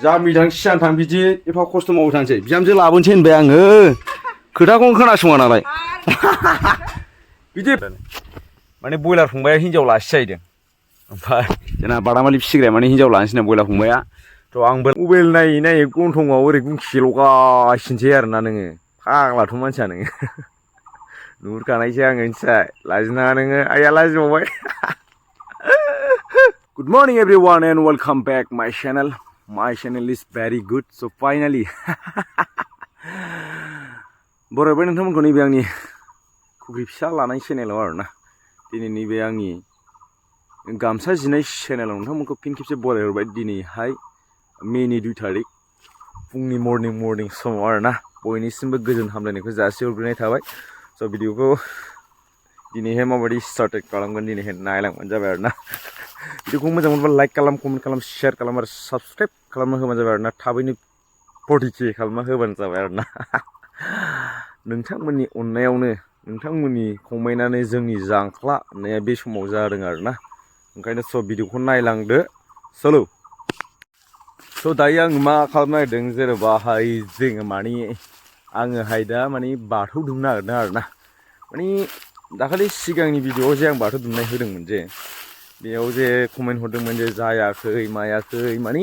जाम्बि थां सियान थां बिदि एफा खस्थ' मावबाय थानोसै बिहामजो लाबोनोसै होनबाय आङो खोथाखौनो खोनासङा नालाय बिदि माने बयलार फंबाया हिनजाव लासि जाहैदों ओमफ्राय जोंना बादामालि फिसिग्राया माने हिनजाव लानोसै ना बयलार फंबाया थ' आंबो मबाइल नायै नायै गन्थंआव ओरै गुंखिल'गासिनोसै आरोना नोङो फाग्लाथ' मानसिया नोङो नुहुरखानायसो आङो मिथिबाय लाजिनाङा नोङो आइया लाजिबावबाय Good morning everyone and welcome back my channel. My channel is very good. So finally बरायबाय नोंथांमोनखौ नैबे आंनि खुग्रि फिसा लानाय चेनेलाव आरोना दिनै नैबे आंनि गामसा जिनाय चेनेलाव नोंथांमोनखौ फिन खेबसे बरायहरबाय दिनैहाय मेनि 2 तारिख फुंनि मर्निं समाव आरोना बयनिसिमबो गोजोन हामलायनायखौ जासिहरग्रोनाय थाबाय स' भिडिअखौ दिनैहाय माबायदि स्टार्ट खालामगोन दिनैहाय नायलांबानो जाबाय आरोना भिडिअखौ मोजां मोनबा लाइक खालाम कमेन्ट खालाम शेयार खालाम आरो साबसक्राइब खालामना होबानो जाबाय आरोना थाबैनो 40K खालामना होबानो जाबाय आरोना नोंथांमोननि अननायावनो नोंथांमोननि कमेन्टआनो जोंनि जांख्ला होननाया बे समाव जादों आरोना ओंखायनो स' भिडिअखौ नायलांदो सोलो स' दायो आं मा खालामनो नागिरदों जेनेबाहाय जोङो माने आङोहाय दा माने बाथौ दुमनो नागिरदों आरोना माने दाखालि सिगांनि भिडिअआव जे आं बाथौ दुमनाय होदोंमोन जे बेयाव जे कमेन्ट हरदोंमोन जे जायाखै मायाखै माने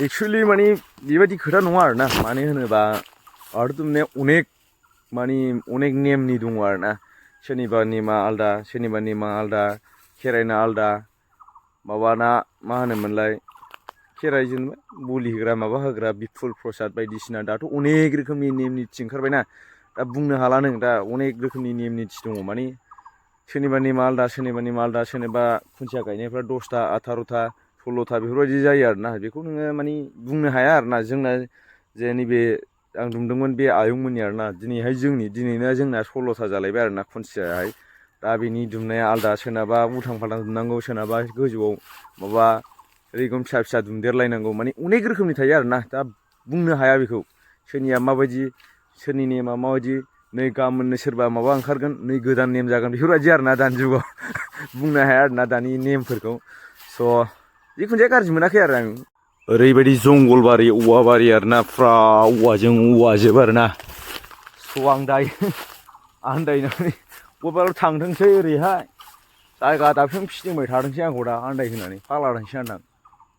एक्सुवेलि माने बेबायदि खोथा नङा आरोना मानो होनोबा बाथौ दुमनाया अनेक नेमनि दङ आरोना सोरनिबा नेमा आलदा सोरनिबा नेमा आलदा खेराइना आलदा माबाना मा होनोमोनलाय खेराइ जेनेबा बुलि होग्रा माबा होग्रा फुल प्रसाद बायदिसिना दाथ' अनेक रोखोमनि नेम निथि ओंखारबायना दा बुंनो हाला नों दा अनेक रोखोमनि नेम निथि दङ माने सोरनिबा नेमा आलदा सोरनिबा खुन्थिया गायनायफ्रा 10ता 18ता 16ता बेफोरबायदि जायो आरोना बेखौ नोङो माने बुंनो हाया आरोना जोंना जे नैबे आं दुमदोंमोन बे आयंमोननि आरोना दिनैनो जोंना 16ता जालायबाय आरोना खुन्थियाहाय दा बेनि दुमनाया आलदा सोरनाबा उल्थां फाल्थां दुमनांगौ सोरनाबा गोजौआव माबा रेगन फिसा दुमदेरलायनांगौ माने अनेक रोखोमनि थायो आरोना दा बुंनो हाया बेखौ सोरनिया माबायदि सोरनि नेमा माबायदि नै गाबोननो सोरबा माबा ओंखारगोन नै गोदान नेम जागोन बेफोरबायदि आरोना दानि जुगाव बुंनो हाया आरोना दानि नेमफोरखौ स' जिखुनु जाया गाज्रि मोनाखै आरो आं ओरैबायदि जंगलबारि औवाबारि आरोना फुरा औवाजोब आरोना स' आं दायो आन्दायनानै बबेबा थांथोंसै ओरैहाय जायगा दाबसेयावनो फिदिंबाय थाथोंसै आंखौ दा आन्दायहोनानै फाग्लाथांसै आं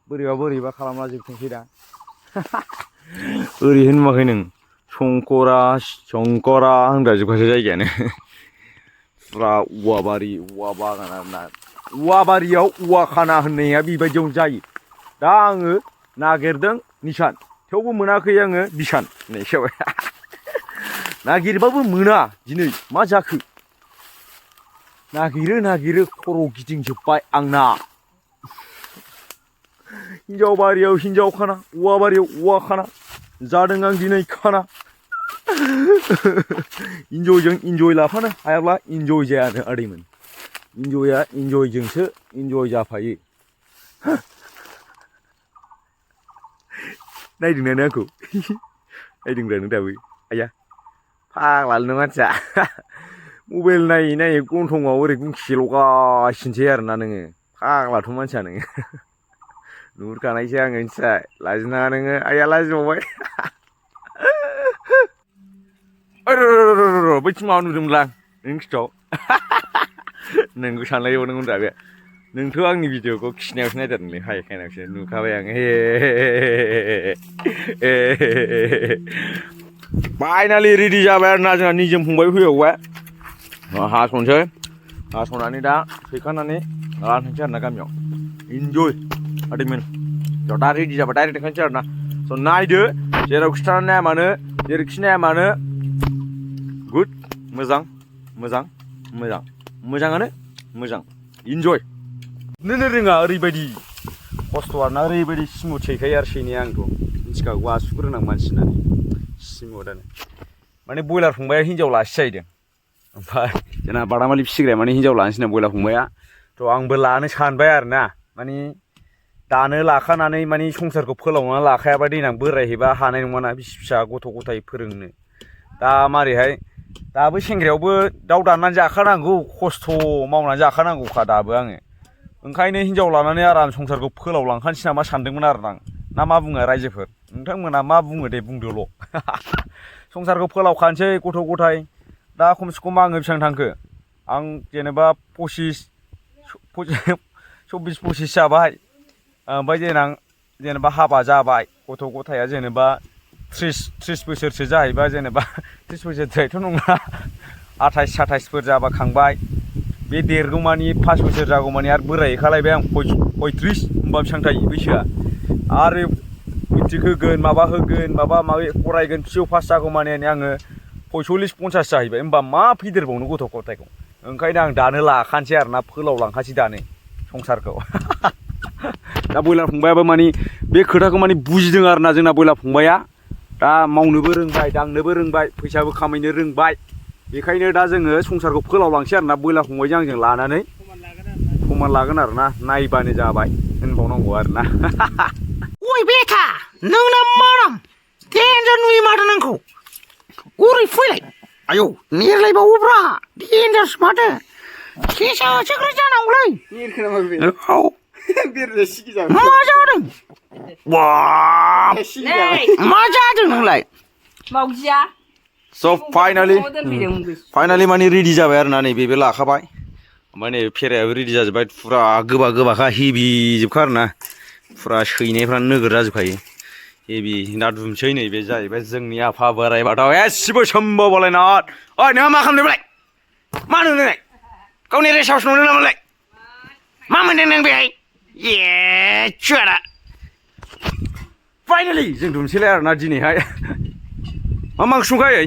बोरैबा खालामला जोबथोंसै दा ओरैहाय नुवाखै नों शंकरा होनग्रा जोबखासै जायगायानो फुरा औवाबारि औवा बागान आरोना औवाबारियाव औवा खाना होननाया बेबायदियावनो जायो दा आङो नागिरदों निसान थेवबो मोनाखै आङो बिसान होननाय जाबाय नागिरबाबो मोना दिनै मा जाखो नागिरो खर' गिदिंजोब्बाय आंना हिनजाव बारियाव हिनजाव खाना औवा बारियाव औवा खाना जादों आं दिनै खाना इन्जय लाफानो हायाब्ला इन्जय जायानो आदैमोन इन्जयजोंसो इन्जय जाफायो नायदोंना नों आंखौ नायदोंब्रा नों दाबो आइया फाग्लालै नों मानसिया मबाइल नायै गन्थंआव ओरै गुंखिल'गासिनोसै आरोना नोङो फाग्लाथ' मानसिया नोङो नुहुरखानायसो आङो मिथिबाय लाजिनाङा नोङो आइया लाजिबावबाय बैथिं माबा नुदोंमोनलां नों खिथाव नोंखौ सानलायबावदोंमोन दा बे नोंथ' आंनि भिडिअखौ खिनायावसो नायथारदोंलै हाय खायनावसो नुखाबाय आं फाइनालि रेडि जाबाय आरोना जोंहा निजोम फंबाय फैबावबाय हास'नानै दा सैखानानै लानोसै आरोना गामियाव इन्जय आदैमोन दा रेडि जाबा डाइरेक्ट देखायनोसै आरोना स' नायदो जेरावखि थानानै नाया मानो जेरैखि नाया मानो गुड मोजाङानो मोजां इन्जय नों रोङा ओरैबायदि खस्थ' आरोना ओरैबायदि स्मुथ सैखायो आरो सैनाया आंथ' मिथिखागौ आसुगुर गोनां मानसि होननानै स्मुथानो माने बयलार फंबाया हिनजाव लासि जाहैदों ओमफ्राय जोंना बादामालि फिसिग्राया माने हिनजाव लानोसै ना बयलार फंबाया थ' आंबो लानो सानबाय आरोना माने दानो लाखानानै माने संसारखौ फोलावना लाखायाबा देनां बोरायहैबा हानाय नङाना बिसि फिसा गथ' गथाय फोरोंनो दा मारैहाय दाबो सेंग्रायावबो दाउ दाननानै जाखानांगौ खस्थ' मावनानै जाखानांगौखा दाबो आङो ओंखायनो हिनजाव लानानै आराम संसारखौ फोलावलांखानोसै नामा सानदोंमोन आरो आं ना मा बुङो रायजोफोर नोंथांमोना मा बुङो दे बुंदोल' संसारखौ फोलावखानोसै गथ' गथाय दा खमसे खम आङो बेसेबां थांखो आं जेनेबा 24-25 जाबाय ओमफ्राय देनां जेनेबा हाबा जाबाय गथ' गथाया जेनेबा 30 बोसोरसो जाहैबा जेनेबा 30 बोसोरद्रायथ' नङा 28-27फोर जाबा खांबाय बे देरगौमानि 5 बोसोर जागौमानि आरो बोरायहैखालायबाय आं 35 होमबा बेसेबां थायो बैसोआ आरो मेट्रिक होगोन माबा होगोन माबा माबि फरायगोन पिअ पास जागौमानि आङो 45-50 जाहैबाय होमबा मा फेदेरबावनो गथ' गथायखौ ओंखायनो आं दानो लाखानोसै आरोना फोलावलांखासै दानो संसारखौ दा बयलार फंबायाबो मानि बे खोथाखौ मानि बुजिदों आरोना जोंना बयलार फंबाया दा मावनोबो रोंबाय दांनोबो रोंबाय फैसाबो खामायनो रोंबाय बेखायनो दा जोङो संसारखौ फोलावलांसै आरोना बयलार फंबायजों आंजों लानानै समान लागोन आरोना नायबानो जाबाय होनबावनांगौ आरोना ओइ बेथा नोंना मा नाम देन्जार नुयो माथो नोंखौ ओरै फैलाय आयौ नेरलायबावोब्रा देन्जारसो माथो केसासो जानांगौलै औ मा जादों मा जादों नोंलाय मावजिया स' फाइनालि माने रेडि जाबाय आरोना नै बेबो लाखाबाय ओमफ्राय नै फेरायाबो रेडि जाजोब्बाय फुरा गोबा गोबाखा हेभि जोबखा आरोना फुरा सैनायफ्रानो नोगोर जाजोबखायो हेभि दा दुमसै नै बे जाहैबाय जोंनि आफा बोराइ बाथौ एसेबो सोम्बोबावलायनाय ओइ नोंहा मा खालामदों बेलाय मा होनो नोंलाय गावनि रेस्ट हाउस नुदों नामालाय मा मोनदों नों बेहाय ए चुवारा फाइनालि जों दुमसैलाय आरोना दिनैहाय मा ओंख्रि संखायो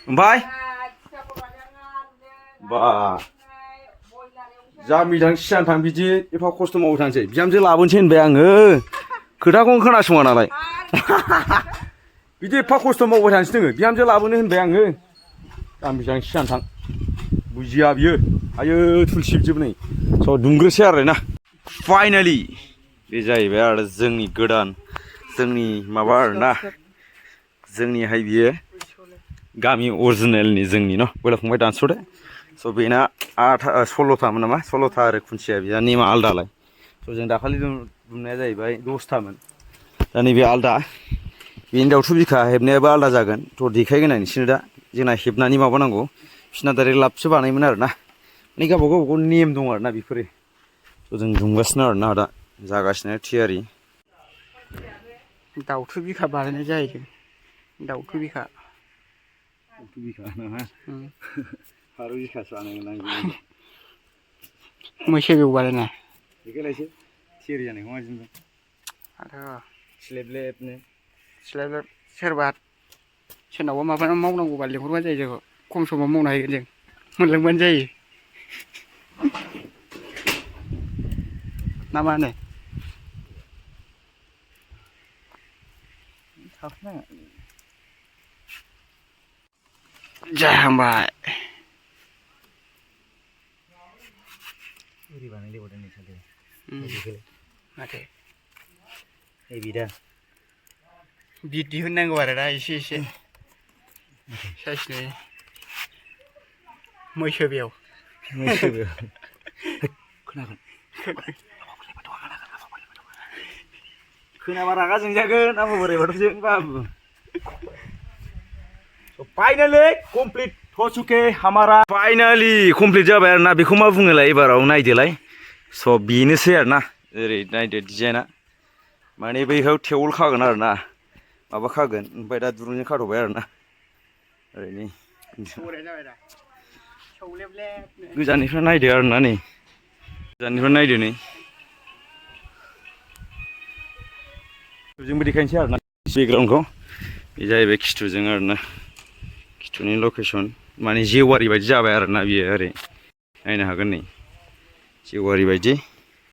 ओमफ्राय बा जा मिजां सिगां थां बिदि एफा खस्थ' मावबाय थानोसै बिहामजो लाबोनोसै होनबाय आङो खोथाखौनो खोनासङा नालाय बिदि एफा खस्थ' मावबाय थानोसै नोङो बिहामजो लाबोनो होनबाय आङो जा मिजां सिगां थां बुजिया बियो आयो थुलसिबजोब नै स' दुंग्रोसै आरोना फाइनालि बे जाहैबाय आरो जोंनि गोदान जोंनि माबा आरोना जोंनिहाय बियो गामि अरिजिनेलनि जोंनि न' बयलार फंबाय दानस'दो स' बेना 16थामोन नामा 16था आरो खुन्थिया बिहा नेमा आलदालाय स' जों दाखालि दुमनाया जाहैबाय 10थामोन दा नैबे आलदा बेनि दाउथु बिखा हेबनायाबो आलदा जागोन थ' देखायगोन आं नोंसोरनो दा जोंना हेबनानै माबानांगौ बिसिना डाइरेक्ट लाबसो बानायोमोन आरोना माने गावबा गाव नेम दं आरोना बेफोरो स' जों दुमगासिनो आरोना दा जागासिनो थियारि दाउथु बिखा बानायनाय जाहैदों दाउथु बिखा नङा फारौ बिखासो बानायगोन मैसो बेव बानायनाय बेखौलायसो थियारि जानायखौ मा दिनदों आरो स्लेबलेबनो सोरबा सोरनावबा माबा मावनांगौबा लिंहरबानो जायो जोंखौ खम समाव मावनो हागोन जों मोनलांबानो जायो ना मा होनो जाहांबाय ओरै बानायलायबावदों नै सानदों माथो बिदा बिद दिहुननांगौ आरो दा एसे एसे साइसनि मैसो बेव खोनागोन खोनाबा रागा जोंजागोन आफा बोराइ बाथौजों बाबु फाइनालि कमप्लिट हो चुके हमारा फाइनालि कमप्लिट जाबाय आरोना बेखौ मा बुङोलाय एबाराव नायदोलाय स' बेनोसै आरोना ओरै नायदो डिजाइना माने बैहाय टेवल खागोन आरोना माबा खागोन ओमफ्राय दा दुरुंजों खाथ'बाय आरोना ओरैनो गोजाननिफ्राय नायदो आरोना नै गोजाननिफ्राय नायदो नै खिथुजोंबो देखायनोसै आरोना बेकग्राउन्डखौ बे जाहैबाय खिथुजों आरोना खिथुनि लकेसन माने जेवारि बायदि जाबाय आरोना बियो ओरै नायनो हागोन नै जेवारि बायदि